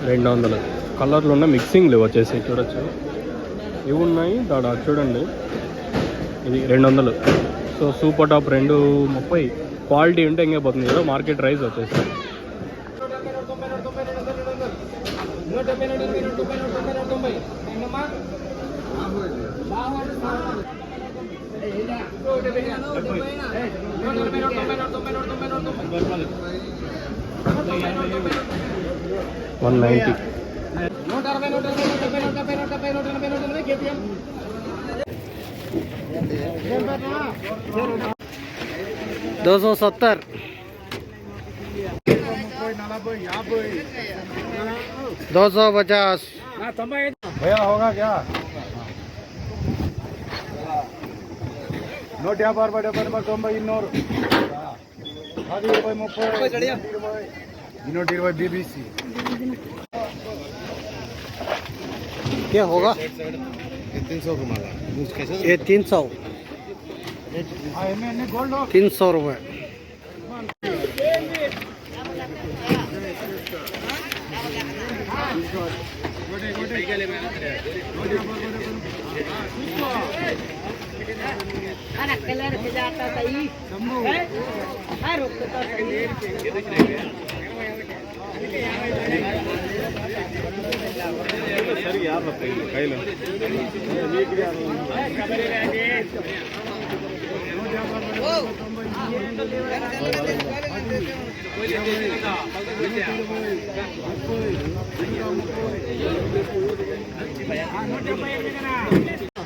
200 కలర్లు ఉన్న మిక్సింగ్ లేవు వచ్చేసి చూడొచ్చు. ఇవి ఉన్నాయి దాడా చూడండి, ఇది 200. సో సూపర్ టాప్ 230 క్వాలిటీ ఉంటే ఇంకే పోతుంది కదా మార్కెట్ ప్రైస్ వచ్చేసి. $190. 270. 250. भैया होगा क्या? 150 90 200 10 30 BBC. क्या होगा? 300 का माला ये 300. 300 रुपये. कलर पे जाता सही रुकता सही. ಸರಿ ಯಾರು ಕೈಲ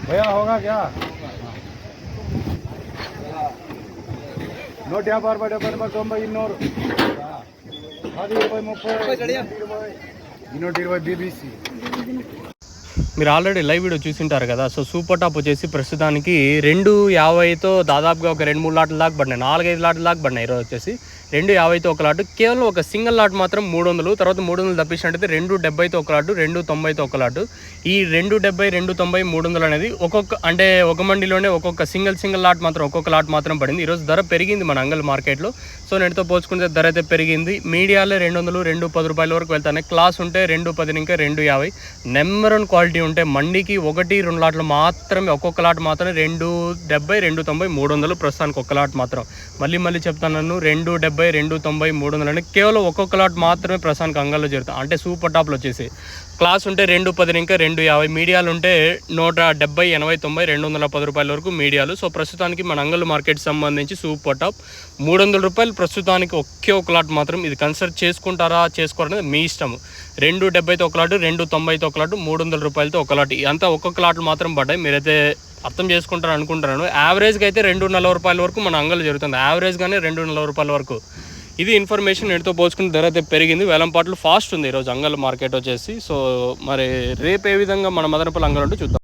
भैया होगा क्या? 150 90 10 30 BBC. మీరు ఆల్రెడీ లైవ్ వీడియో చూసింటారు కదా. సో సూపర్ టాప్ వచ్చేసి ప్రస్తుతానికి 250తో దాదాపుగా ఒక 2-3 లాట్ల దాకా పడినాయి, 4-5 లాట్ల దాకా పడినాయి. ఈరోజు వచ్చేసి 250తో ఒక లాటు, కేవలం ఒక సింగిల్ లాట్ మాత్రం 300, తర్వాత 300 తప్పించినట్టయితే 270తో ఒక లాటు, 290తో ఒక లాటు. ఈ 270, 290, 300 అనేది అంటే ఒక మండిలోనే ఒక్కొక్క సింగిల్ లాట్ మాత్రం ఒక్కొక్క లాట్ మాత్రం పడింది. ఈరోజు ధర పెరిగింది మన అంగల్ మార్కెట్లో. సో నేటితో పోల్చుకుంటే ధర అయితే పెరిగింది. మీడియాలో 200, 210 రూపాయల వరకు వెళ్తాయి. క్లాస్ ఉంటే 210 ఇంకా 250. నెంబర్ 1 క్వాలిటీ ఉంటే మండికి 1-2 లాట్లు మాత్రమే, ఒక్కొక్క లాట్ మాత్రమే 270, 290, 300 ప్రస్తుతానికి ఒక్క లాట్ మాత్రం. మళ్ళీ చెప్తాను, 270, 290, 300 అంటే కేవలం ఒక్కొక్క లాట్ మాత్రమే ప్రస్తుతానికి అంగల్లో జరుగుతాయి. అంటే సూపర్ టాప్లో వచ్చేసి క్లాస్ ఉంటే 210 ఇంకా 250, మీడియాలు ఉంటే 170, 80, 90, 210 రూపాయల వరకు మీడియాలు. సో ప్రస్తుతానికి మన అంగల్ మార్కెట్ సంబంధించి సూపర్ టాప్ 300 రూపాయలు ప్రస్తుతానికి ఒకే ఒక లాట్ మాత్రం. ఇది కన్సిడర్ చేసుకుంటారా చేసుకోవాలనేది మీ ఇష్టము. 270తో ఒక లాటు, 290తో ఒక లాటు, 300 రూపాయలతో ఒక లాటు, అంతా ఒక్కొక్క లాట్లు మాత్రం పడ్డాయి. మీరైతే అర్థం చేసుకుంటారు అనుకుంటున్నాను. యావరేజ్గా అయితే 240 రూపాయల వరకు మన అంగల్ జరుగుతుంది, యావరేజ్గానే 240 రూపాయల వరకు. ఇది ఇన్ఫర్మేషన్. నేటితో పోల్చుకుని ధర అయితే పెరిగింది. వేలంపాట్లు ఫాస్ట్ ఉంది ఈరోజు అంగల్ మార్కెట్ వచ్చేసి. సో మరి రేపు ఏ విధంగా మన మదనపల్లి అంగల్ ఉంటే చూద్దాం.